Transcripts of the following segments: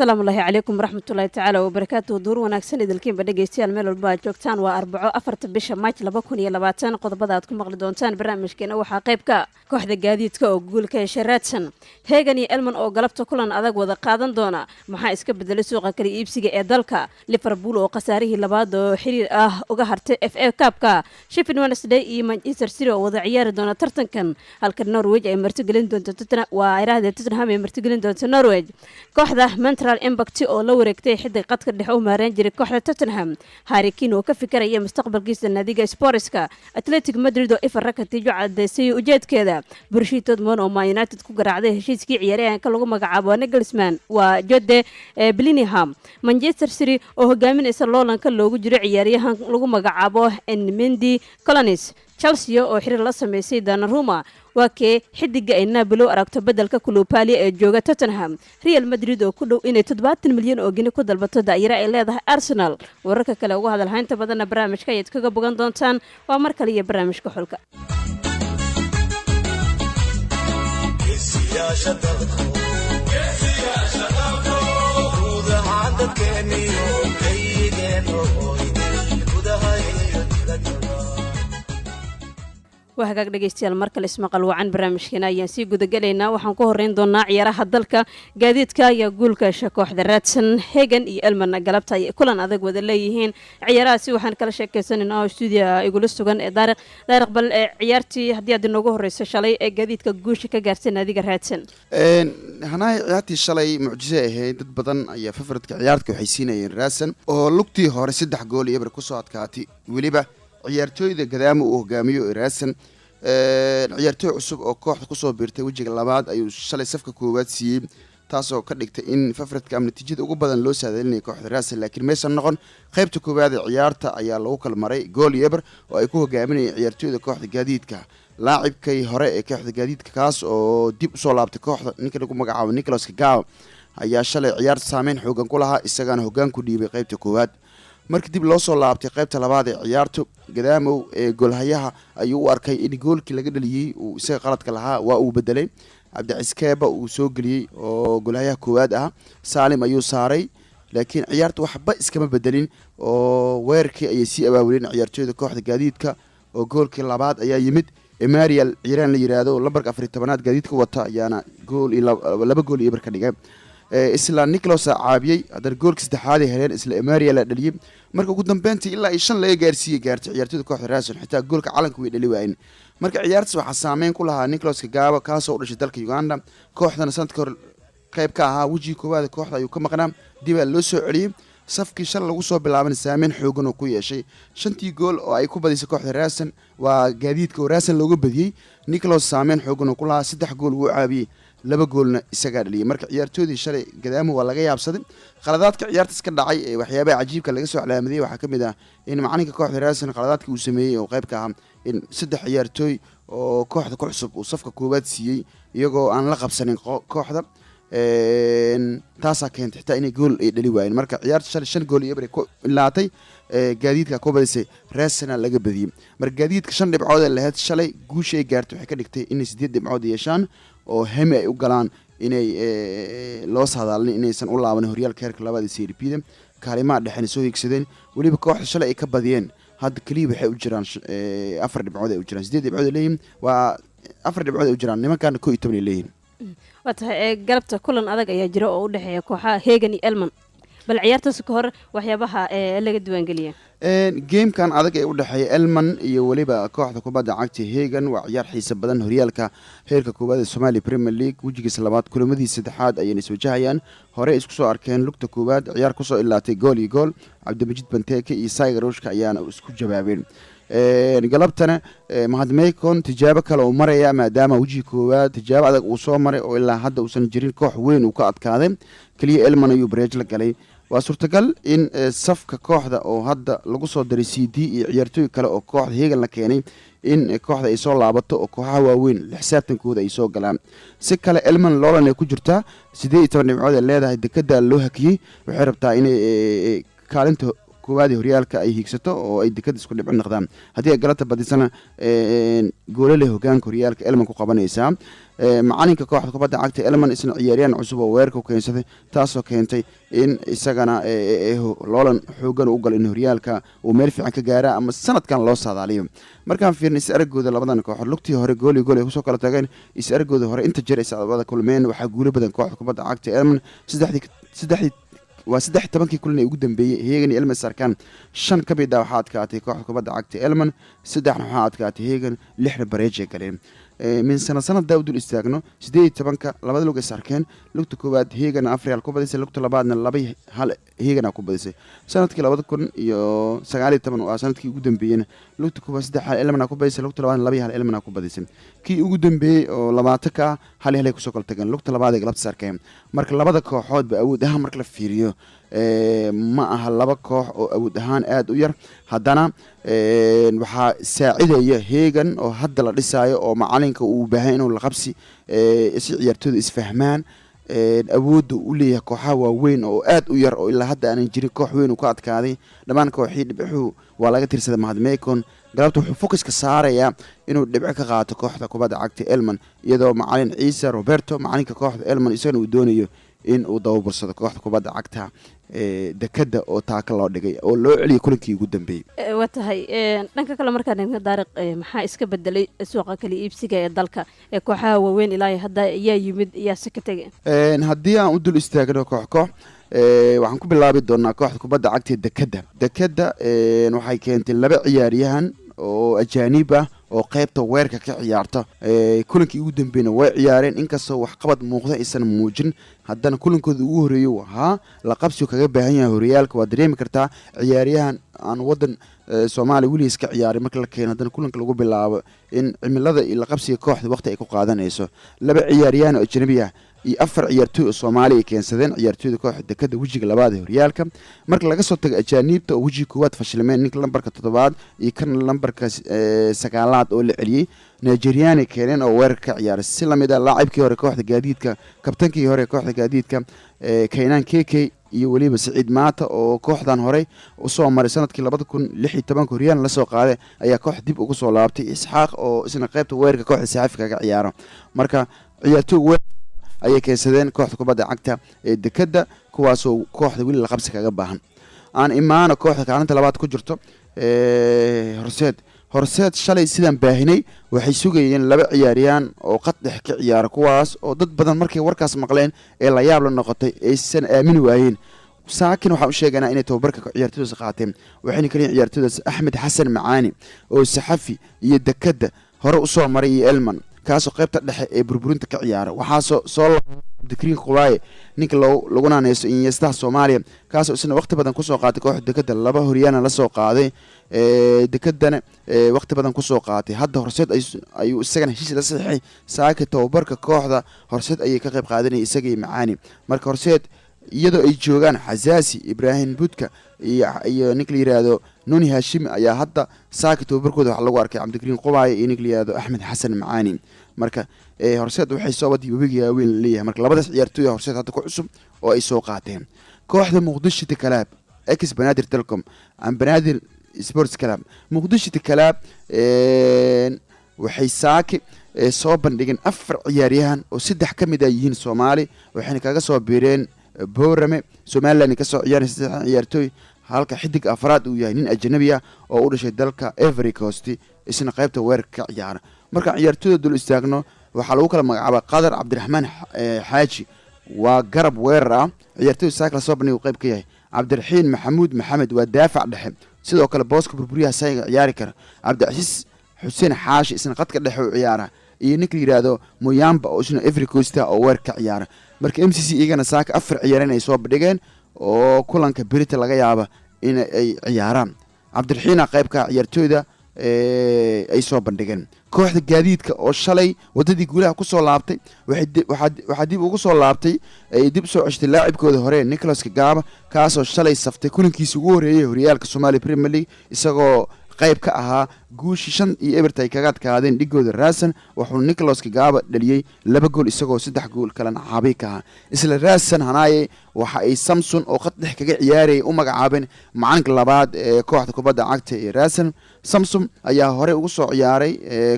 السلام الله عليكم ورحمة الله تعالى وبركاته دور وناكسن إذلكين بدقيستيال ميل والبا جوكتان وأربعو أفرت بشا ماج لباكون يلباتان قضباداتكم مغلدونتان برنامجكين وحا قيبكا kooxda gaadiidka oo guulka sharaadsan heegan iyo elman oo galabta kulan adag wada qaadan doona maxaa iska bedelay suuqa kala iibsiga ee dalka Liverpool oo qasaarihii labaad oo xiriir ah uga hartay FA Cup-ka Sheffield Wednesday iyo Manchester City oo wada ciyaari doona tartankan halka Norwich ay martigelin doonto Tottenham ay martigelin doonto Norwich kooxda Montreal Impact oo la wareegtay xiddig qadka dhexe u maareen jiray kooxda Tottenham Harry Kane oo ka fikiraya mustaqbalkiisa naadiga Sportska Athletic Madrid oo ifar rakatiyo cadeysay ujeedkeeda Borussia Dortmund oo Man United ku garaacday heshiiskii ciyaaryahanka lagu magacaabo Nagelsmann waa Jude Bellingham Manchester City oo hogaaminaysa loolanka loogu jiro ciyaaryahan lagu magacaabo Mendy Collins Chelsea oo xiriir la sameysay Donnarumma waa kee xidiga ay Napoli aragto bedelka Koulibaly ee jooga Tottenham Real Madrid oo ku dhow inay 70 milyan oo gini ku dalbato daayira ay leedahay Arsenal wararka kale uga hadal haynta badan barnaamijka ay kaga bogan doontaan waa mar kale iyo barnaamijka xulka يا شطركم يا شطركم وذا عندك كنيو كيدنو وذا هاي وهاجاك dhageystayaal mar kale ismaqal wacan barnaamijkeena ayaan sii gudagaleynaa waxaan ku horeyn doonaa ciyaaraha dalka gaadiidka iyo guulka kooxda raadsan Hegan iyo Elman galabta ay kulan adag wada leeyihiin ciyaarahaasi waxaan kala sheekeysanaynaa studio igula sugan ee Daariq bal ciyaartii hadii aad noogu horeyso shalay ee gaadiidka guusha ka gaartay naadiga raadsan hanay ciyaartii shalay mucjiso ahayd dad badan ayaa favoriteka ciyaarta waxay siinayeen raadsan oo lugtii hore 3 gool iyo ku soo adkaatay waliba ciyaartooyda gadaamo uu hogaamiyo Raadsan ciyaartooy cusub oo kooxda ku soo biirtay wajiga labaad ayuu shalay safka koowaad siiyay taasoo ka dhigtay in favouritka am natiijada ugu badan loo saadaalinay kooxda Raadsan laakiin meesha noqon qaybta koowaad ee ciyaarta ayaa lagu kala maray gool iyo eber oo ay ku hogaaminayeen ciyaartooyda kooxda gaadiidka laacibkay hore ee kooxda gaadiidka kaas oo dib u soo laabtay kooxda ninka lagu magacaabo Nicolas Kagawa ayaa shalay ciyaarta saameyn xoogan ku lahaa isagana hoggaan ku dhiibay qaybta koowaad markii dib loo soo laabtay qaybta labaad ee ciyaartu gadaamow ee goolhayaha ayuu u arkay in goolkii laga dhaliyay uu isaga qaladka lahaa waa uu bedelay Cabdicaskeeba uu soo galiyay oo goolhayaha koowaad ah Salim ayuu saaray laakiin ciyaartu waxba iskama bedelin oo weerarkii ay si abaabuleen ciyaartooyda kooxda gaadiidka oo goolkii labaad ayaa yimid Emarial ciiraan la yiraahdo lambarka 14aad gaadiidka wata ayaana gool laba gool iyo barka dhigay isla Nicolas caabiyay hadar goolka saddexaad ee heleen isla Emarial la dhaliyay marka ugu dambeyntii ilaa 5 laga gaarsiiyay gaartay ciyaartooyda kooxda Raadsan xitaa goolka calanka way dhali waayeen marka ciyaartaas waxa saameyn ku lahaa Nicolas Kagawa kaas oo u dhashay dalka Uganda kooxdana sanadka hor qayb ka ahaa wajiga koowaad kooxda ayuu ka maqnaa dib loo soo celiyay safkii shal lagu soo bilaabay saameyn xoogan oo ku yeeshay 5 gool oo ay ku badisay kooxda Raadsan waa gaadiidka oo Raadsan looga badiyay Nicolas saameyn xoogan oo ku lahaa 3 gool uu caabiyay 2 goolna isaga dhaliyay marka ciyaartoydii shalay gadaamo waa laga yaabsaday qaladaadka ciyaartaas ka dhacay ee waxyaabaha cajiibka laga soo calaamadiyay waxa kamid ah in macalinka kooxda Raadsan qaladaadkii uu sameeyay oo qayb ka ah in 3 ciyaartooy oo kooxda ku cusub uu safka koowaad siiyay iyagoo aan la qabsanin kooxda taasa keentay xitaa inay gool ay dhali waayeen marka ciyaarta shalay 5 gool iyo ku ilaatay gaadiidka ku badisay Raadsan laga badiyay marka gaadiidka 5 dhibcood la had shalay guusha ay gaartay waxay ka dhigtay in 8 dhibcood yeeshaan oo hemi ay u galaan inay loo saadaalin inaysan u laaban horyaalka heerka labaad ee Serie B kaalimaha dhexena soo higsadeen waliba kooxda shalay ay ka badiyeen hadda kaliya waxay u jiraan 4 dhibcood ay u jiraan 8 dhibcood leeyihiin waa 4 dhibcood ay u jiraan nimankan 12 leeyihiin wata galabta kulan adag ayaa jira oo u dhaxeeya kooxaha Hegan iyo Elman bal ciyaartaas ka hor waxyaabaha laga diiwaan galiyay gamekan adag ee u dhaxeeya Elman iyo waliba kooxda kubadda cagta Hegan waa ciyaar xiiso badan horyaalka heerka koowaad ee Somali Premier League wajigiisa labaad kulamadiisa saddexaad ayay is wajahayaan hore isku soo arkeen lugta koowaad ciyaar ku soo ilaatay gool iyo gool Cabdimajid Banteke iyo Saiga Roshka ayaana isku jawaabeen galabtana mahadmeykon tijaabo kale oo maraya maadaama wajiga koowaad tijaabo adag uu soo maray oo ilaa hadda uusan jirin koox weyn uu ka adkaaday kaliya Elman ayuu break la galay waa suurtagal in safka kooxda oo hadda lagu soo daray CD iyo ciyaartooy kale oo kooxda Hegan la keenay in kooxda ay soo laabato oo kooxaha waaweyn xisaabtankooda ay soo galaan si kale Elman loolan ay ku jirtaa 18 dhibcood leedahay dekada loo hakiyay waxay rabtaa inay kaalinta koowaad ee horyaalka ay hiigsato oo ay dekada isku dhibco noqdaan. haddii ay galata badisana goolale hogaanka horyaalka elman ku qabanaysaa. macalinka kooxda kubadda cagta elman isna ciyaaryahan cusub oo weerarka u keensaday, taasoo keentay in isagana loolan xoogan u galo in horyaalka uu meel fiican ka gaara ama sanadkan loo saadaaliyo. markaan fiirnay is aragooda labadan kooxood lugtii hore gool iyo gool ay kusoo kala tageen. is aragooda hore inta jeer ay sacdabada kulmeen waxaa guulo badan kooxda kubadda cagta elman. waa 13 kulan ee ugu dambeeyay Hegan iyo Elman sarkaan 5 ka mid ah waxaa adkaatay kooxda kubadda cagta Elman, 3 waxaa adkaatay Hegan, 6 bareeje galeen. min sanad daawdul istaagno 18 labada lug ay sarkeen. lugta koowaad Hegan Afrial ku badisay, lugta labaadna 2-1 Hegan ku badisay. sanadkii 2019 waa sanadkii ugu dambeeyay. lugta koowaad 3 Elman ku badisay, lugta labaadna 2-1 Elman ku badisay. kii ugu dambeeyay oo 20 hal ay ku soo kala tageen. lugta labaad ay galabta sarkeen. marka labada kooxood ba awood ahaan marka la fiiriyo ma aha laba koox oo awood ahaan aad u yar. haddana waxaa saacidaya Hegan oo hadda la dhisaayo oo macalinka uu baahan inuu la qabsi si ciyaartooyda isfahmaan. awoodda u leeyahay kooxaha waaweyn oo aad u yar oo ilaa hadda aanan jirin koox weyn uu ka adkaaday. dhammaan kooxii dhibcuhu waa laga tirsaday mahadmeykon. galabta wuxuu focuska saarayaa inuu dhibco ka qaato kooxda kubadda cagta elman, iyadoo macalin ciise roberto macalinka kooxda elman isagana uu doonayo in uu dababursado kooxda kubadda cagta dekada oo taaka loo dhigay oo loo celiyay kulankii ugu dambeeyay. waa tahay dhanka kale markaan eegno daariq maxaa iska bedelay suuqa kala iibsiga ee dalka ee kooxaha waaweyn ilaa hadda ayaa yimid iyaa si ka tegay. haddii aan u dul istaagno koox waxaan ku bilaabi doonaa kooxda kubadda cagta dekada waxay keentay 2 ciyaaryahan oo ajaanib ah oo qaybta weerka ka ciyaarta. kulankii ugu dambeeyna way ciyaareen inkastoo wax qabad muuqda aysan muujin. haddana kulankooda ugu horeeyay wahaa la qabsigu kaga baahan yahay horyaalka. waa dareemi kartaa ciyaaryahan aan wadan Soomaaliya weligiis ka ciyaaray marka la keeno haddana kulanka lagu bilaabo in cimilada iyo la qabsiga kooxda waqti ay ku qaadanayso. 2 ciyaaryahan oo ajnabi ah iyo 4 ciyaartooy oo Soomaaliya ay keensadeen ciyaartooyda kooxda dekada wejiga labaad ee horyaalka. marka laga soo tago ajaanibta oo wejiga koowaad fashilmeen, ninka lambarka 7 iyo kan lambarka 9 oo la celiyay, Nigerian keeneen oo weerarka ka ciyaaray. si lamid ah laacibkii hore kooxda gaadiidka, kabtankii hore kooxda gaadiidka Keenan KK iyo waliba Saciid Maata oo kooxdan hore u soo maray sanadkii 2016 horyaalna la soo qaaday ayaa koox dib ugu soo laabtay. Isxaaq oo isna qaybta weerarka kooxda Saafiga ka ciyaaro. marka ciyaartooy ayay keensadeen kooxda kubadda cagta ee dekada, kuwaasoo kooxda weli la qabsi kaga baahan. aan imaano kooxda kaalinta labaad ku jirto horseed shalay sidaan baahinay waxay sugayeen 2 ciyaaryahan oo qad dhex ka ciyaara, kuwaas oo dad badan markay warkaas maqleen ee la yaab la noqotay aysan aamin waayeen. saakin waxaan u sheegaynaa inay tababarka ciyaartooyda qaateen. waxayna kaliya ciyaartooydaas Axmed Xasan Macaani oo saxafi iyo dekada hore u soo maray iyo elman, kaasoo qaybta dhexe ee burburinta ka ciyaara. waxaa soo Abdikariin Quwaaye ninka lagu naanayso Iniesta Soomaaliya, kaasoo isna waqti badan kusoo qaatay kooxda dekada. 2 horyaalna la soo qaaday dekadana waqti badan kusoo qaatay. hadda horseed ayuu isagana heshiis la saxiixay. saaka tababarka kooxda horseed ayay ka qayb qaadanayay isagii Macaani. marka horseed iyadoo ay joogaan Xasaasi, Ibrahim Budka iyo ninka la yiraahdo Nuni Hashim ayaa hadda saaka tababarkooda waxa lagu arkay Abdikariin Quwaaye iyo ninka la yiraahdo Axmed Xasan Macaani. marka horseed waxay soo waday wabiga weyn leeyahay. marka labadaas ciyaartooy horseed hadda ku cusub oo ay soo qaateen. kooxda Muqdisho Club ex Banaadir Telecom aan Banaadir Sports Club Muqdisho Club waxay saaki soo bandhigeen 4 ciyaaryahan oo 3 ka mid ah yihiin Soomaali, waxayna kaga soo biireen Boorame Somaliland ka soo ciyaareen 3 ciyaartooy, halka xidig afraad uu yahay nin ajnabi ah oo u dhashay dalka Ivory Coast isna qaybta weerarka ka ciyaara. marka ciyaartooyda dul istaagno waxaa lagu kala magacaabaa Qadar Cabdiraxmaan Xaaji waa garab weerar ah. ciyaartooyda saaka la soo bandhigay qayb ka yahay Cabdiraxiin Maxamuud Maxamed waa daafac dhexe, sidoo kale booska burburiyaha sayga ciyaari kara. Cabdicasiis Xuseen Xaashi isna qadka dhexe u ciyaara, iyo ninka yiraahdo Muyamba oo isna Ivory Coast oo weerarka ka ciyaara. marka MCC igana saaka 4 ciyaareen ay soo bandhigeen oo kulanka berita laga yaaba in ay ciyaaraan. Cabdiraxiin qaybka ciyaartooyda ay soo bandhigeen. kooxda gaadiidka oo shalay wadadii guulaha ku soo laabtay waxa dib ugu soo laabtay ay dib soo ceshtay laacibkooda hore Nicholas Kagaba, kaasoo shalay saftay kulankiisa ugu horeeyay horyaalka Soomaaliya Premier League isagoo qayb ka ahaa guushii 5-0 ay kaga adkaadeen dhigooda Racing wuxuu Nicolas Kagaba dhaliyay 2 gool isagoo 3 gool kalena caabay ka ahaa isla Racing hanaaye waxa ay Samson oo qaddex kaga ciyaarayay u magacaabeen macalinka labaad ee kooxda kubadda cagta ee Racing Samson ayaa hore ugu soo ciyaaray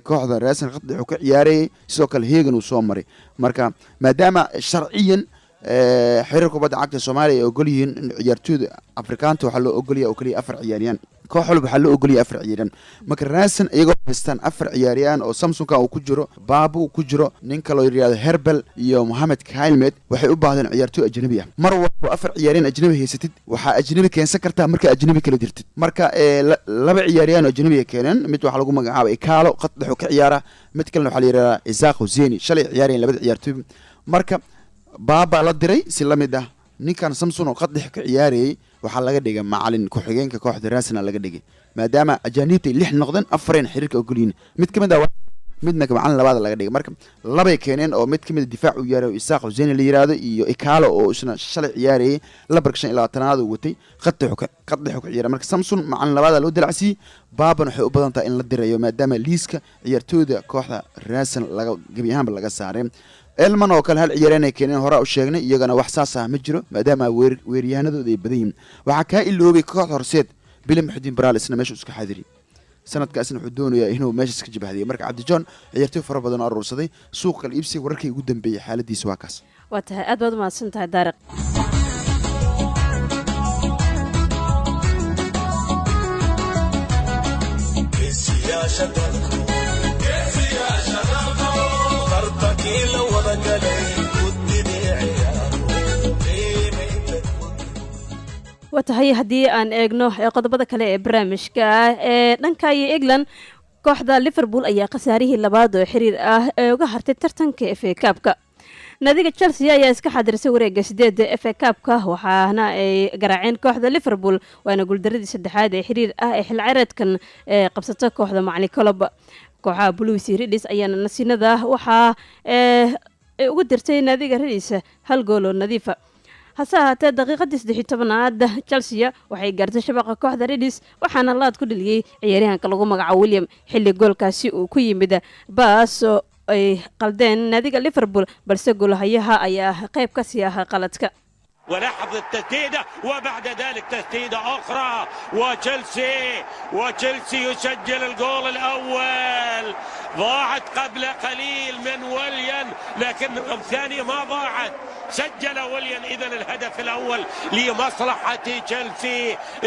kooxda Racing qaddex ka ciyaarayay sidoo kale heegan uu soo maray marka maadaama sharciyan xiriir kubadda cagta Soomaaliya ay ogol yihiin in ciyaartooyda Afrikaanta waxa loo ogolyahay oo kaliya 4 ciyaariyaan koox walba waxa loo ogolyahay 4 ciyaariyaan marka Racing iyagoo haystaan 4 ciyaariyaan oo Samson ka uu ku jiro Babu ku jiro nin kale oo yiraahdo Herbal iyo Mohamed Kailmed waxay u baahdeen ciyaartooy ajnabi ah mar walba 4 ciyaariyaan ajnabi haysatid waxa ajnabi keensan kartaa marka ajnabi kala dirtid marka 2 ciyaariyaan oo ajnabi keenan mid waxa lagu magacaabay Ikalo qaddax ka ciyaara mid kalena waxa la yiraahdaa Isaaq Husseini shalay ciyaariyaan 2 ciyaartooy marka Baba la diray si la mid ah ninkan Samson oo qaddex ka ciyaarayay waxa laga dhigay macallin ku xigeenka kooxda Racing laga dhigay maadaama ajaanibtay 6 noqdeen 4 xiriirka ogoliin mid kamid ah midna macallin labaad laga dhigay marka labay keeneen oo mid kamid difaac u yaaro Isaaq Hussein la yiraahdo iyo Ikalo oo isna shalay ciyaarayay la barkshan ilaa tanaad uu watay qaddex ka ciyaar marka Samson macallin labaad loo dilacsi Baaban waxay u badan tahay in la dirayo maadaama liiska ciyaartooyda kooxda Racing laga gabi ahaan laga saaray elman oo kale hal ciyaareen keeneen hore u sheegnay iyagana wax saas ah ma jiro maadaama weeryahanadooda ay badan yihiin waxa ka iloobay koox horseed bilim xudin baraal isna meesha isku xadiri sanadkaasna wuxuu doonayaa inuu meesha iska jabhadiyo marka Cabdijoon ciyaartooy fara badan oo urursaday suuqa kala iibsiga wararkii ugu dambeeyay xaaladiisa waa kaas waa tahay aad baad u mahadsantahay Daariq watahay haddii aan eegno qodobada kale ee barnaamijka dhanka iyo England kooxda Liverpool ayaa khasaarihii labaad oo xiriir ah ee uga hartay tartanka FA Cup-ka nadiga Chelsea ayaa iska xadirsay wareegga 8 FA Cup-ka waxaana ay garaaceen kooxda Liverpool waana guuldaradii saddexaad ee xiriir ah ee xil ciyaareedkan qabsatay kooxda macallin Klopp kooxaha Blues Reds ayaana nasiinada waxa ugu dirtay nadiga Reds hal gool oo nadiif ah hase ahaatee daqiiqadii 17aad Chelsea waxay gaartay shabaqa kooxda Reds waxaana laad ku dhaliyay ciyaaryahanka lagu magacaabo William xilli goolkaasi uu ku yimid baas ay qaldeen nadiga Liverpool balse goolahayaha ayaa qayb ka sii ah qaladka ولحظ التسديدة وبعد ذلك تسديدة أخرى وتشيلسي يسجل الجول الأول ضاعت قبل قليل من ويليان لكن الثانية ما ضاعت سجل ويليان إذن الهدف الأول لمصلحة تشيلسي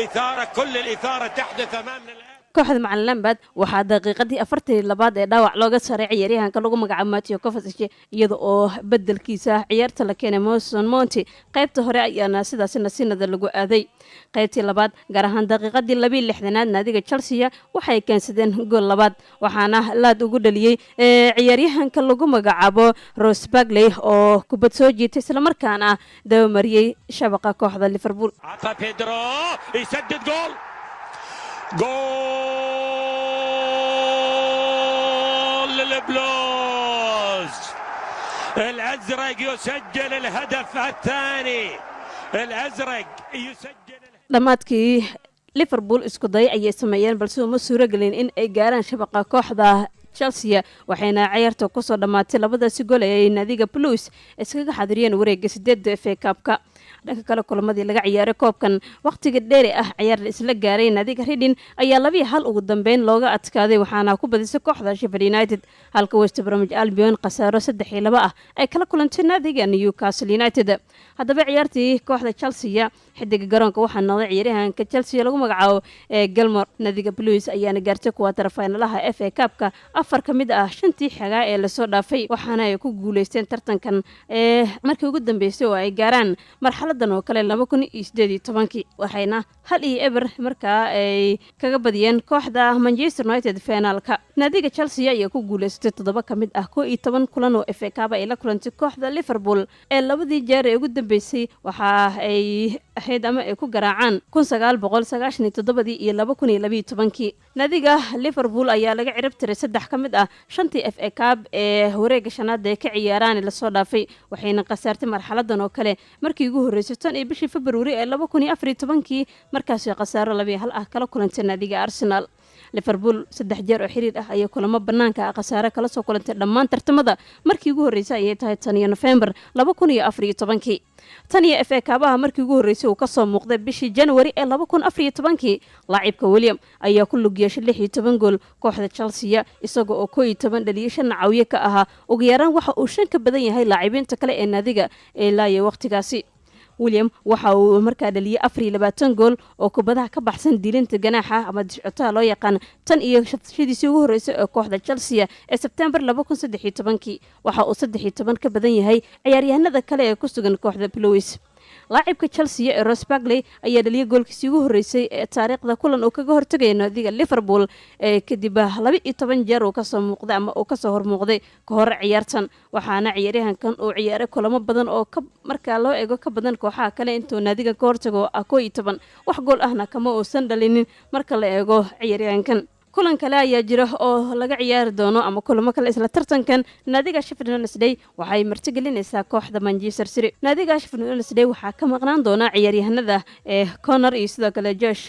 إثارة كل الإثارة تحدث أمامنا الآن kooxda macallin Lampard waxaa daqiiqadii 42 ee dhaawac looga saaray ciyaaryahanka lagu magacaabo Matteo Kovacic iyada oo bedelkiisa ciyaarta la keenay Mason Mount qaybta hore ayaana sidaas nasiinada lagu aaday qaybtii labaad gaar ahaan daqiiqadii 62aad naadiga Chelsea waxay keensadeen gool labaad waxaana laad ugu dhaliyay ciyaaryahanka lagu magacaabo Ross Barkley oo kubad soo jiitay isla markaana daba mariyay shabaqa kooxda Liverpool بيدرو يسدد جول للبلوز الأزرق يسجل الهدف الثاني الأزرق يسجل dhamaadkii Liverpool isku day ayay sameeyeen balse uma suuro galin in ay gaaraan shabaqa kooxda Chelsea waxayna ciyaarta ku soo dhamaatay labadaasi gool ee naadiga Blues iskaga xadiriyeen wareegga 8 FA Cup-ka dhanka kale kulamadii laga ciyaaray koobkan waqtiga dheer ah ciyaar isla gaaray naadiga Reading ayaa 2-1 ugu dambeyn looga adkaaday waxaana ku badisay kooxda Sheffield United halka West Bromwich Albion qasaaro 3-2 ah ay kala kulantay naadiga Newcastle United haddaba ciyaartii kooxda Chelsea xidiga garoonka waxaa noqday ciyaaryahanka Chelsea lagu magacaabo Gilmore naadiga Blues ayaana gaartay quarter finalaha FA Cup-ka afar kamid ah shantii xiga ee la soo dhaafay waxaana ay ku guuleysteen tartankan markii ugu dambeysay oo ay gaaraan marxaladan oo kale 2018 waxayna 1-0 markaa ay kaga badiyeen kooxda Manchester United finalka naadiga Chelsea ayaa ku guuleystay 7 kamid ah 11 kulan oo FA Cup ay la kulantay kooxda Liverpool ee labadii jeer ee ugu dambeysay waxa ay ahayd ama ay ku garaacaan 1997 iyo 2012 naadiga Liverpool ayaa laga cirib tiray 3 kamid ah shantii FA Cup ee wareegga shanaad ee ka ciyaaraan la soo dhaafay waxayna qasaartay marxaladan oo kale markii ugu horeysay tan ee bishii February ee 2014 markaas ay qasaaro 2-1 ah kala kulantay naadiga Arsenal liverpool 3 jeer oo xiriir ah ayay kulamo banaanka khasaare kala soo kulantay dhammaan tartamada markii ugu horeysay ayay tahay 10 November 2014 tan iyo FA Cup-aha markii ugu horeysay uu ka soo muuqday bishii January ee 2014 laacibka William ayaa ku lug yeeshay 16 gool kooxda Chelsea isagoo oo 11 dhaliyay 5 caawiye ka ahaa ugu yaraan waxa uu 5 ka badan yahay laacibiinta kale ee naadiga ee laayay waqtigaasi William waxa uu markaa dhaliyay 24 gool oo kubadaha ka baxsan diilinta ganaaxa ama discotaha loo yaqaan tan iyo shaqadiisii ugu horeysay ee kooxda Chelsea ee September 2013 waxa uu 13 ka badan yahay ciyaaryahanada kale ee ku sugan kooxda Blues laacibka Chelsea ee Ross Barkley ayaa dhaliyay goolkiisii ugu horeysay ee taariikhda kulan oo kaga hortagay naadiga Liverpool ee kadib 12 jeer oo ka soo muuqday ama oo ka soo hormuuqday ka hor ciyaartan waxaana ciyaaryahankan uu ciyaaray kulamo badan oo marka loo eego ka badan kooxaha kale intuu naadiga ka hortago 11 wax gool ahna kama uusan dhalinin marka la eego ciyaaryahankan kulan kale ayaa jira oo laga ciyaari doono ama kulamo kale isla tartankan naadiga Sheffield Wednesday waxay martigelinaysaa kooxda Manchester City naadiga Sheffield Wednesday waxaa ka maqnaan doona ciyaaryahanada Connor iyo sidoo kale Josh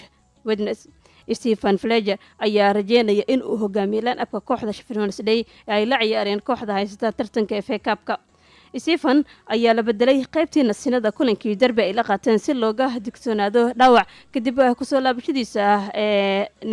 Wednesday Stephen Fletcher ayaa rajeynaya in uu hogaamiyo line-upka kooxda Sheffield Wednesday ay la ciyaareen kooxda haysata tartanka FA Cup-ka Stephen ayaa la bedelay qaybtii nasinada kulankii darbi ay la qaateen si looga digtoonaado dhaawac kadib ku soo laabashadiisa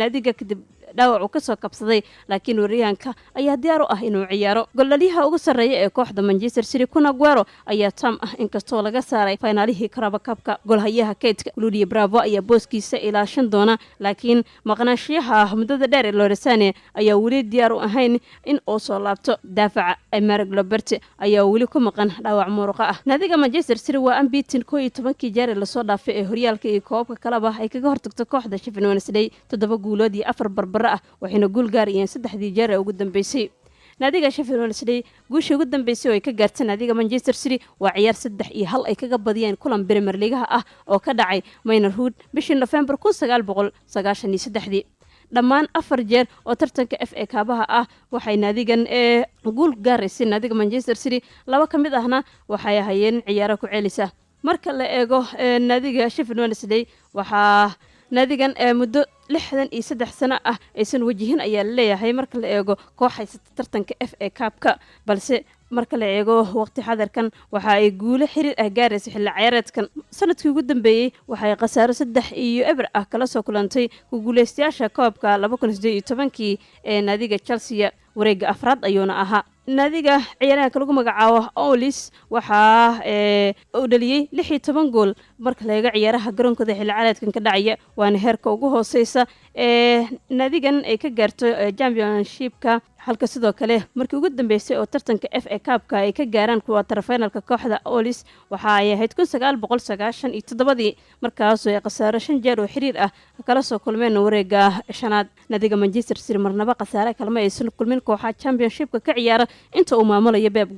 naadiga kadib dhaawac uu ka soo kabsaday laakiin wariyahanka ayaa diyaar u ah inuu ciyaaro goolaliyaha ugu sarreeya ee kooxda Manchester City Kun Aguero ayaa tam ah inkastoo laga saaray finaalihii Carabao Cup-ka goolhayaha Keita Ludia Bravo ayaa booskiisa ilaashan doona laakiin maqnaanshiyaha muddada dheer ee Loresane ayaa weli diyaar u ahayn in uu soo laabto daafaca Emery Lambert ayaa weli ku maqan dhaawac muruqa ah naadiga Manchester City waa unbeaten 11 jeer la soo dhaafay ee horyaalka iyo koobka kaleba ay kaga hortagto kooxda Sheffield Wednesday 7 guulood iyo 4 barbar waxayna guul gaarayeen 3 jeer ee ugu dambeysay naadiga Sheffield Wednesday guushii ugu dambeysay oo ay ka gaartay naadiga Manchester City waa ciyaar 3-1 ay kaga badiyeen kulan Premier League ah oo ka dhacay Maynard bishii November 1993 dhammaan 4 jeer oo tartanka FA Cup-aha ah waxay naadigan guul gaaraysay naadiga Manchester City laba ka mid ahna waxay hayeen ciyaaro ku celisa marka la eego naadiga Sheffield Wednesday waxaa naadigan muddo 63 sano ah aysan wajihin ayaa leeyahay marka la eego koox haysata tartanka FA Cup-ka balse marka la eego waqti xadarkan waxa ay guulo xiriir ah gaaraysa xilli ciyaareedkan sanadkii ugu dambeeyay waxay khasaaro 3-0 ah kala soo kulantay ku guuleystayaasha koobka 2018 ee naadiga Chelsea wareega afraad ayuuna ahaa naadiga ciyaaraha lagu magacaabo Olis waxa uu dhaliyay 16 gool marka laga ciyaaraha garoonkooda xilli ciyaareedkan ka dhacaya waana heerka ugu hooseysa naadigan ay ka gaarto championship-ka halka sidoo kale markii ugu dambeysay oo tartanka FA Cup-ka ay ka gaaraan quarter final-ka kooxda Olis waxa ay ahayd 1997 markaas oo ay khasaaro 5 jeer oo xiriir ah kala soo kulmeen wareega shanaad naadiga Manchester City marnaba khasaare kalma aysan kulmin kooxaha championship-ka ka ciyaara inta uu maamulayo Pep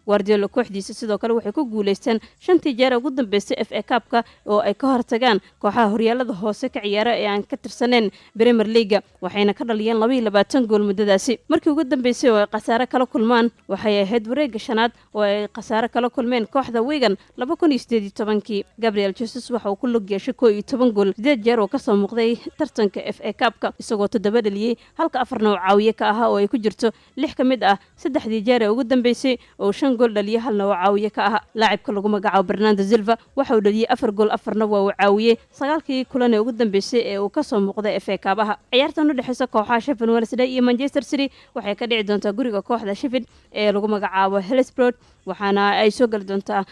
Guardiola kooxdiisa sidoo kale waxay ku guuleysteen 5 jeer ugu dambeysay FA Cup-ka oo ay ka hortagaan kooxaha horyaalada hoose ka ciyaara ee aan ka tirsaneen Premier League waxayna ka dhaliyeen 22 gool muddadaasi markii ugu dambeysay oo ay khasaare kala kulmaan waxay ahayd wareega shanaad oo ay khasaare kala kulmeen kooxda Wigan 2018 Gabriel Jesus waxa uu ku lug yeeshay 11 gool 8 jeer oo ka soo muuqday tartanka FA Cup-ka isagoo 7 dhaliyay halka 4 nooc caawiye ka ah oo ay ku jirto 6 ka mid ah 3 jeer ee ugu dambeysay oo gool dhaliye halna oo caawiye ka ah laacibka lagu magacaabo Bernardo Silva waxa uu dhaliyay 4 gool 4na waa uu caawiyay 9kii kulan ee ugu dambeysay ee uu ka soo muuqday FA Cup-aha ciyaartan u dhaxaysa kooxaha Sheffield Wednesday iyo Manchester City waxay ka dhici doontaa guriga kooxda Sheffield ee lagu magacaabo Hillsborough waxaana ay soo gali doontaa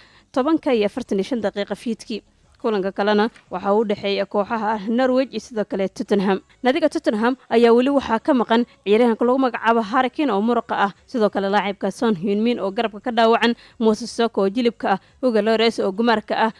10:45 daqiiqo fiidkii kulanka kalena waxa uu dhaxeeya kooxaha Norwich iyo sidoo kale Tottenham naadiga Tottenham ayaa wali waxa ka maqan ciyaaryahanka lagu magacaabo Harry Kane oo muruqa ah sidoo kale laacibka Son Heung-min oo garabka ka dhaawacan Moses Sissoko oo jilibka ah Hugo Lloris oo gumaarka ah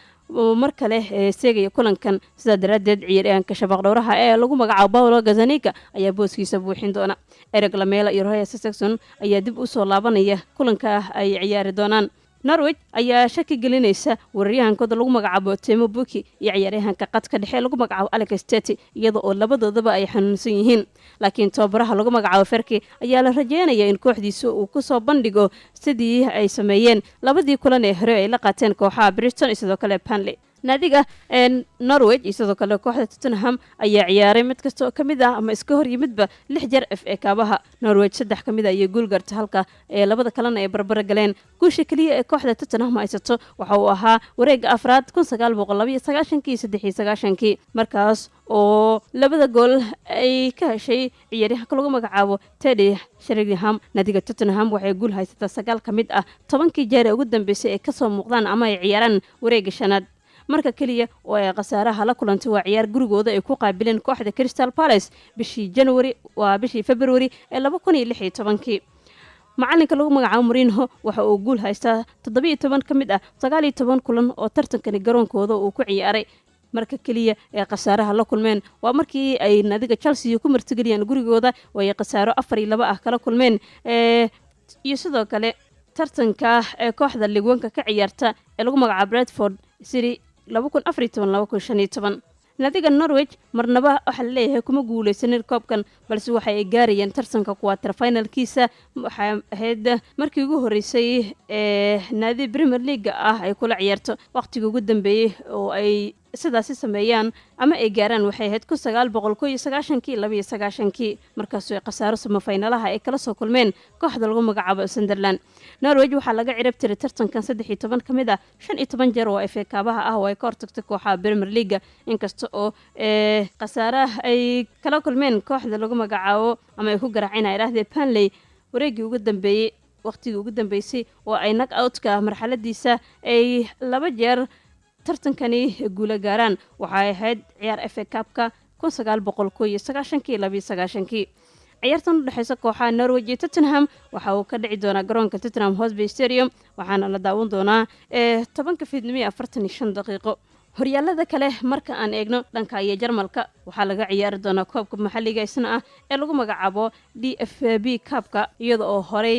mar kale seegaya kulankan sida daraadeed ciyaaryahanka shabaq dhowraha ee lagu magacaabo Paulo Gazzaniga ayaa booskiisa buuxin doona Eric Lamela iyo Roy Hodgson ayaa dib u soo laabanaya kulanka ay ciyaari doonaan Norwich ayaa shaki gelinaysa waryahankooda lagu magacaabo Timo Pukki iyo ciyaaryahanka qadka dhexe lagu magacaabo Alex Tete iyadoo oo labadoodaba ay xanuunsan yihiin laakiin tababaraha lagu magacaabo Ferki ayaa la rajeynayaa in kooxdiisa uu ku soo bandhigo sidii ay sameeyeen labadii kulan ee hore ay la qaateen kooxaha Bristol iyo sidoo kale Burnley naadiga norwich iyo sidoo kale kooxda tottenham ayaa ciyaaray mid kasta oo ka mid ah ama iska hor yimidba 6 jeer FA kaabaha. Norwich 3 ka mid ah ayay guul gaartay halka labada kalena ay barbara galeen. guusha kaliya ee kooxda tottenham haysato waxa uu ahaa wareega afraad 1992 markaas oo labada gool ay ka heshay ciyaaryahanka lagu magacaabo Teddy Sheringham. naadiga tottenham waxay guul haysataa 9 ka mid ah 10kii jeer ee ugu dambeysay ay kasoo muuqdaan ama ay ciyaaraan wareega shanaad. marka kaliya oo ay khasaaraha la kulantay waa ciyaar gurigooda ay ku qaabileen kooxda Crystal Palace bishii February ee 2016. macalinka lagu magacaabo Mourinho waxa uu guul haystaa 17 ka mid ah 19 kulan oo tartankani garoonkooda uu ku ciyaaray. marka kaliya ee khasaaraha la kulmeen waa markii ay naadiga Chelsea ku martigeliyeen gurigooda oo ay khasaaro 4-2 ah kala kulmeen iyo sidoo kale tartanka ee kooxda Ligue 1 ka ciyaarta ee lagu magacaabo Bradford City 2014-2015. naadiga Norwich marnaba waxa la leeyahay kuma guuleysanin koobkan balse waxa ay gaarayeen tartanka quarter finalkiisa. waxa ahayd markii ugu horeysay naadi Premier League ah ay kula ciyaarto waqtiga ugu dambeeyay oo ay sidaasi sameeyaan ama ay gaaraan waxay ahayd 1992 markaas oo khasaaro semifinalaha ay kala soo kulmeen kooxda lagu magacaabo Sunderland. Norwich waxaa laga cirib tiray tartankan 13 ka mid ah 15 jeer oo FA kaabaha ah oo ay ka hortagtay kooxaha Premier League inkasta oo khasaaraha ay kala kulmeen kooxda lagu magacaabo ama ay ku garaaceen Ayraahde Burnley wareegii ugu dambeeyay waqtigii ugu dambeysay oo ay knock out-ka marxaladiisa ay 2 jeer tartankani guula gaaraan. waxay ahayd ciyaar FA Cup-ka 1992 ciyaartan u dhaxaysa kooxaha Norwich iyo Tottenham waxa uu ka dhici doonaa garoonka Tottenham Hotspur Stadium waxaana la daawan doonaa 10:45 daqiiqo. horyaalada kale marka aan eegno dhanka iyo Jarmalka waxaa laga ciyaari doonaa koobka maxalliga isna ah ee lagu magacaabo DFB Cup-ka iyada oo horey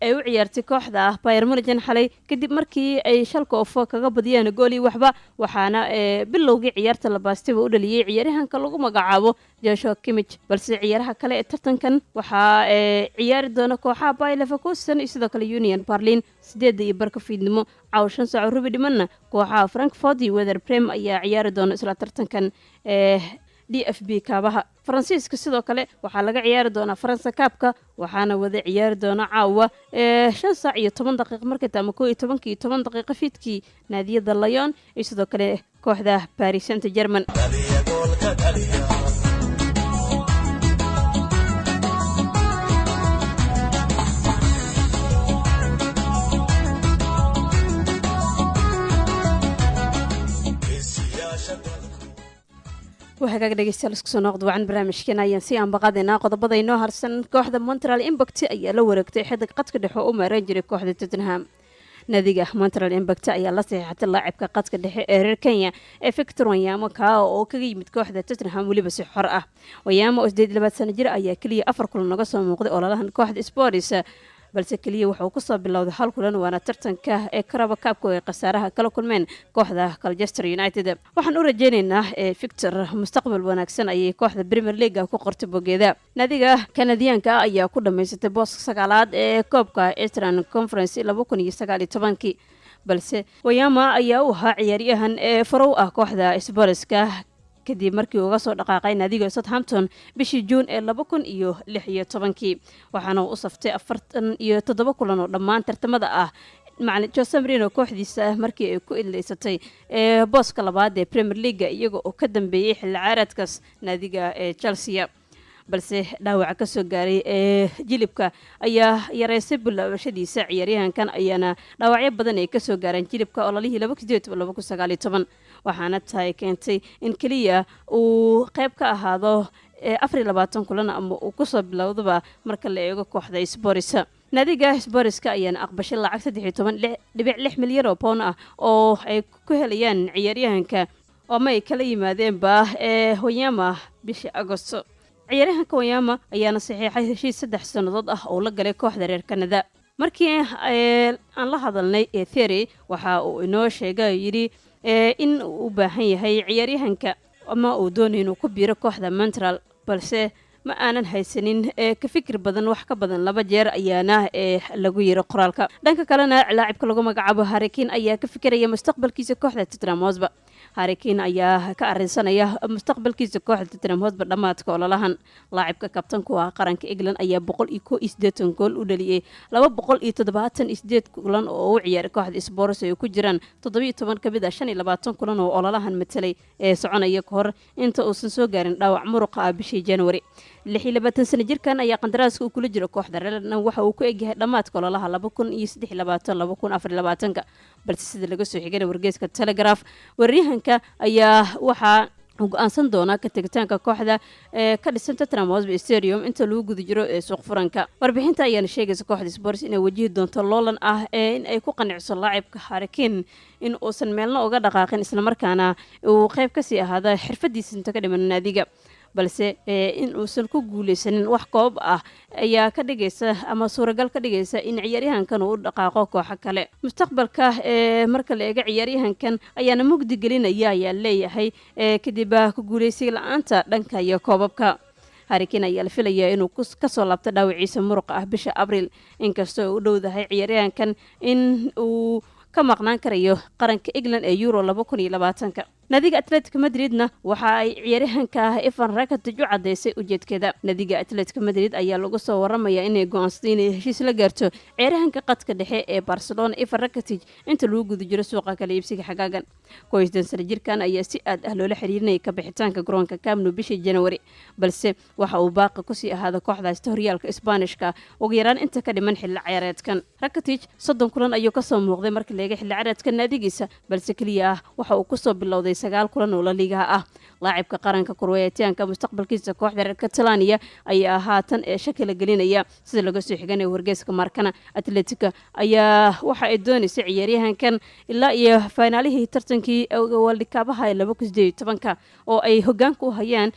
ay u ciyaartay kooxda Bayern Munich xalay kadib markii ay shalka oo kaga badiyeen gooli waxba waxaana bilowgii ciyaarta la baastay u dhaliyay ciyaaryahanka lagu magacaabo Joshua Kimmich balse ciyaaraha kale ee tartankan waxaa ciyaari doona kooxaha Bayer Leverkusen iyo sidoo kale Union Berlin 8:00 fiidnimo cawshan saac rubi dhimanna kooxaha Frankfurt iyo Werder Bremen ayaa ciyaari doona isla tartankan DFB kaabaha. Faransiiska sidoo kale waxaa laga ciyaari doonaa Faransa Cup-ka waxaana wada ciyaari doona caawa 5:10 markay taamo 11:10 fiidkii naadiyada Lyon iyo sidoo kale kooxda Paris Saint-Germain. waxaa dhegeystayaal isku soo noqdo wacan barnaamijkeena ayaan si aan baqadeena qodobada inoo harsan kooxda Montreal Impact ayaa la wareegtay xidig qadka dhexe oo u maareyn jiray kooxda Tottenham. naadiga Montreal Impact ayaa la saxiixatay laacibka qadka dhexe ee reer Kenya ee Victor Wanyama oo kaga yimid kooxda Tottenham waliba si xor ah. Wanyama oo 28 sano jir ayaa kaliya 4 kulan naga soo muuqday ololahan kooxda Sports balse kaliya wuxuu ku soo bilowday hal kulan waana tartanka ee Carabao Cup ee khasaaraha kala kulmeen kooxda Manchester United. waxaan u rajaynaynaa Victor mustaqbal wanaagsan ayay kooxda Premier League ku qortay bogeeda. naadiga Canadianka ayaa ku dhameysatay booska 9aad ee koobka Eastern Conference 2019 balse Wanyama ayaa u ahaa ciyaaryahan farow ah kooxda Sportska kadib markii uu uga soo dhaqaaqay naadiga Southampton bishii June ee 2016 waxaana uu u saftay 47 kulan oo dhammaan tartamada ah. macallin Jose Mourinho kooxdiisa markii ay ku ileysatay booska labaad ee Premier League iyaga oo ka dambeeyay xilli ciyaareedkaas naadiga Chelsea balse dhaawac ka soo gaaray jilibka ayaa yareysay bilaabashadiisa. ciyaaryahankan ayaana dhaawacyo badan ay ka soo gaareen jilibka oo lalihii 2019 waxaana tahay keentay in kaliya uu qayb ka ahaado 24 kulan ama uu ku soo bilowdaba marka la eego kooxda Sports. naadiga Sportska ayaana aqbashay lacag 13.6 milyan oo pound ah oo ay ku helayaan ciyaaryahanka oo ma ay kala yimaadeenba Wanyama bishii Agoosto. ciyaaryahanka Wanyama ayaana saxiixay heshiis 3 sanadood ah oo la galay kooxda reer Canada. markii aan la hadalnay Theory waxa uu inoo sheegay yiri in uu u baahan yahay ciyaaryahanka ama uu doonayo inuu ku biiro kooxda Montreal balse ma aanan haysanin ka fikir badan wax ka badan 2 jeer ayaana lagu yiri qoraalka. dhanka kalena laacibka lagu magacaabo Harry Kane ayaa ka fikiraya mustaqbalkiisa kooxda Tottenham Hotspur. Harry Kane ayaa ka arinsanaya mustaqbalkiisa kooxda Tottenham Hotspur dhamaadka ololahan. laacibka kabtanku ah qaranka England ayaa 181 gool u dhaliyay 278 kulan oo uu ciyaaray kooxda Spurs ay ku jiraan 17 ka mid ah 25 kulan oo ololahan matalay ee soconaya ka hor inta uusan soo gaarin dhaawac muruqa ah bishii January. 26 sano jirkan ayaa qandaraaska uu kula jiro kooxda Real waxa uu ku egyahay dhamaadka ololaha 2023-2024 balse sida laga soo xigay wargeyska Telegraph waryahanka ayaa waxa go'aansan doona ka tagitaanka kooxda ka dhisan Tottenham Hotspur Stadium inta lagu guda jiro suuq furanka. warbixinta ayaa sheegaysa kooxda Spurs inay wajihi doonto loolan ah in ay ku qanciso laacibka Harry Kane in uusan meelna uga dhaqaaqin isla markaana uu qayb ka sii ahaado xirfadiisa inta ka dhiman naadiga. balse in uusan ku guuleysanin wax koob ah ayaa ka dhigaysa ama suuragal ka dhigaysa in ciyaaryahankan uu dhaqaaqo kooxo kale. mustaqbalka marka la eego ciyaaryahankan ayaana mugdi gelinaya ayaa leeyahay kadib ku guuleysiga la'aanta dhanka iyo koobabka. Harry Kane ayaa la filayaa inuu ka soo laabto dhaawaciisa muruqa ah bisha Abriil inkastoo uu dhowdahay ciyaaryahankan in uu ka maqnaan karayo qaranka England ee Euro 2020. nadiga Atletico Madrid-na waxa ay ciyaaryahanka Ivan Rakitic u cadeysay ujeedkeeda. nadiga Atletico Madrid ayaa lagu soo waramayaa inay go'aansadeen inay heshiis la gaarto ciyaaryahanka qadka dhexe ee Barcelona Ivan Rakitic inta lagu guda jiro suuqa kala iibsiga xagaagan. kooxdan sare jirkan ayaa si aad ah loola xiriirinayay ka bixitaanka garoonka Camp Nou bishii January balse waxa uu baaqi ku sii ahaada kooxda horyaalka Isbaanishka ugu yaraan inta ka dhiman xilli ciyaareedkan. Rakitic 30 kulan ayuu ka soo muuqday markii laga xilli ciyaareedkan naadigiisa balse kaliya waxa uu ku soo bilowday 9 kulan oo la liigaha ah. laacibka qaranka Croatianka mustaqbalkiisa kooxda reer Catalonia ayaa haatan shaki la gelinaya sida laga soo xiganay wargeyska Marcana. Atletico ayaa waxa ay doonaysaa ciyaaryahankan ilaa iyo finaalihii tartankii World Cup-ka 2018 oo ay hoggaanka u hayaan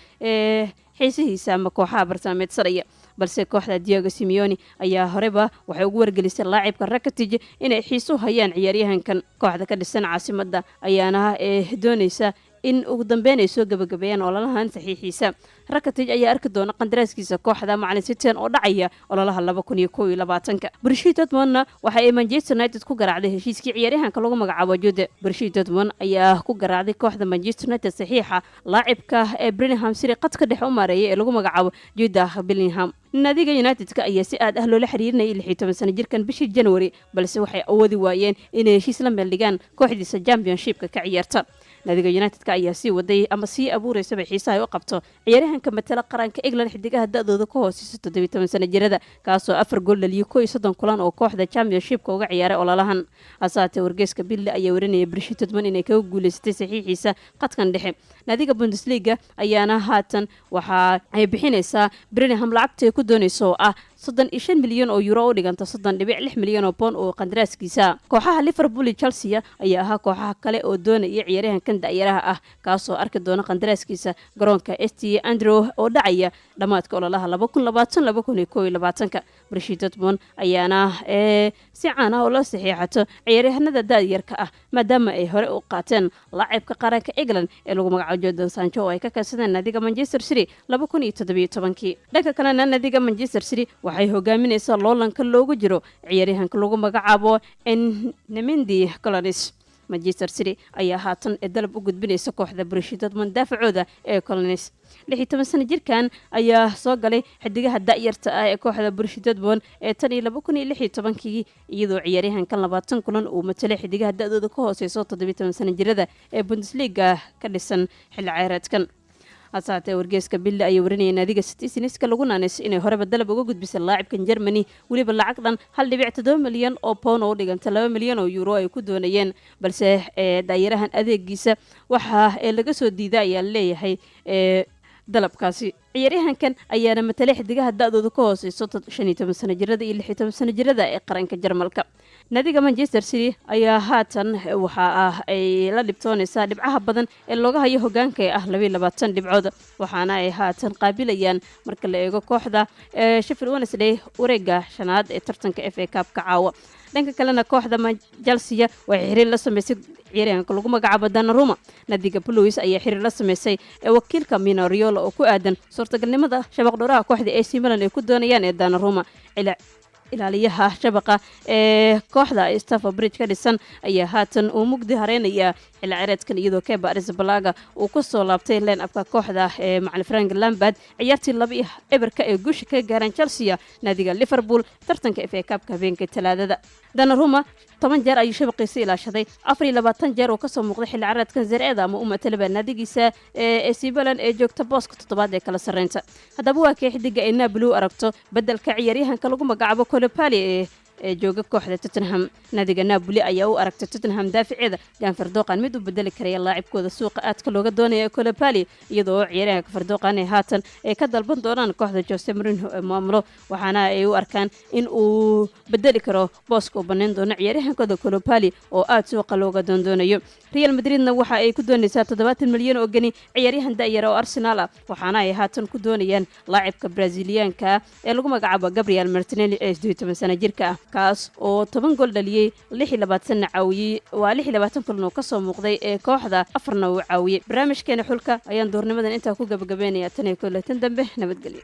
xiisihiisa ama kooxaha bartaameed saraya balse kooxda Diego Simeone ayaa horeba waxay ugu wargelisay laacibka Rakitic inay xiiso hayaan ciyaaryahankan. kooxda ka dhisan caasimadda ayaana doonaysa in ugu dambeyn ay soo gabagabeeyaan ololahan saxiixiisa. Rakitic ayaa arki doona qandaraaskiisa kooxda macallin City oo dhacaya ololaha 2021. Borussia Dortmund waxa ay Manchester United ku garaacday heshiiskii ciyaaryahanka lagu magacaabo Jude. Borussia Dortmund ayaa ku garaacday kooxda Manchester United saxiixa laacibka Birmingham City qadka dhexe u maareeyay ee lagu magacaabo Jude Bellingham. nadiga United-ka ayaa si aad ah loola xiriirinayay 16 sano jirkan bishii January balse waxay awoodi waayeen inay heshiis la meel dhigaan kooxdiisa Championship-ka ka ciyaarta. nadiga United-ka ayaa sii waday ama sii abuuraysa xiisaha u qabto ciyaaryahanka matala qaranka England xidigaha da'dooda ka hooseysa 17 sano jirada kaasoo 4 gool dhaliyay 30 kulan oo kooxda Championship-ka uga ciyaaray ololahan. asaate wargeyska Bill ayaa warinayay Borussia Dortmund inay ka guuleysatay saxiixiisa qadkan dhexe. nadiga Bundesliga ayaana haatan waxa ay bixinaysaa Birmingham lacagta ku doonayso ah 35 milyan oo euro oo dhiganta 30.6 milyan oo pound oo qandaraaskiisa. kooxaha Liverpool iyo Chelsea ayaa ahaa kooxaha kale oo doonaya ciyaaryahankan da'yaraha ah kaasoo arki doona qandaraaskiisa garoonka ST Andrew oo dhacaya dhamaadka ololaha 2020-2021. Borussia Dortmund ayaana si caan ah oo la saxiixato ciyaaryahanada da'yarka ah maadaama ay hore u qaateen laacibka qaranka England ee lagu magacaabo Jadon Sancho oo ay ka kasadeen nadiga Manchester City 2017. dhanka kalena nadiga Manchester City waxay hogaaminaysaa loolanka loogu jiro ciyaaryahanka lagu magacaabo Nemendi Colonis. Manchester City ayaa haatan dalab u gudbinaysa kooxda Borussia Dortmund daafacooda ee Colonis. 16 sano jirkan ayaa soo galay xidigaha da'yarta ah ee kooxda Borussia Dortmund ee tan iyo 2016 iyadoo ciyaaryahankan 20 kulan uu matalay xidigaha da'dooda ka hooseysa 17 sano jirada ee Bundesliga ka dhisan xilli ciyaareedkan. asaate wargeyska Bill ayaa warinayay nadiga City lagu naanayso inay horeba dalab uga gudbisay laacibkan Germany waliba lacag dhan 1.7 milyan oo pound oo dhiganta 2 milyan oo euro ay ku doonayeen balse daayirahan adeegiisa waxa laga soo diiday ayaa leeyahay dalabkaasi. ciyaaryahankan ayaana matalay xidigaha da'dooda ka hooseyso 15 sano jirada iyo 16 sano jirada ee qaranka Jarmalka. nadiga Manchester City ayaa haatan waxa ay la dhibtoonaysaa dhibcaha badan ee looga hayo hoggaanka ee 22 dhibcood waxaana ay haatan qaabilayaan marka la eego kooxda Sheffield Wednesday wareega shanaad ee tartanka FA Cup-ka caawa. dhanka kalena kooxda Chelsea waxay xiriir la sameysay ciyaaryahanka lagu magacaabo Donnarumma. Nadiga Blues ayaa xiriir la sameysay wakiilka Mino Raiola oo ku aadan suurtagalnimada shabaq dhowraha kooxda AC Milan ay ku doonayaan ee Donnarumma. ilaaliyaha shabaqa ee kooxda Stamford Bridge ka dhisan ayaa haatan uu mugdi hareynaya xilli ciyaareedkan iyadoo Kepa Arrizabalaga uu ku soo laabtay line-upka kooxda ee macallin Frank Lampard ciyaartii 2-0 ee guusha ka gaareen Chelsea naadiga Liverpool tartanka FA Cup-ka habeenkii Talaadada. Donnarumma 10 jeer ayuu shabaqiisa ilaashaday 24 jeer oo ka soo muuqday xilli ciyaareedkan Serie A ama matalaba naadigiisa ee AC Milan ee joogta booska toddobaad ee kala sareynta. Haddaba waa kee xidiga ay Napoli aragto beddelka ciyaaryahanka lagu magacaabo Koulibaly ee jooga kooxda Tottenham. Naadiga Napoli ayaa u aragtay Tottenham daaficeeda Jan Vertonghen mid u bedeli karaya laacibkooda suuqa aadka looga doonayo Koulibaly iyadoo ciyaaryahanka Vertonghen ay haatan ay ka dalban doonaan kooxda Jose Mourinho ee maamulo waxaana ay u arkaan in uu bedeli karo booska u banaan doono ciyaaryahankooda Koulibaly oo aad suuqa looga doonayo. Real Madridna waxa ay ku doonaysaa 70 milyan oo gani ciyaaryahan da'yar oo Arsenal ah waxaana ay haatan ku doonayaan laacibka Brazilianka ee lagu magacaabo Gabriel Martinelli ee 18 sano jirka ah kaas oo 10 gool dhaliyay 26 caawiyay waa 26 kulan oo ka soo muuqday ee kooxda afarna uu caawiyay. Barnaamijkeena xulka ayaan doornimadan inta ku gabagabeynaya tan iyo kulantan dambe nabadgelyo.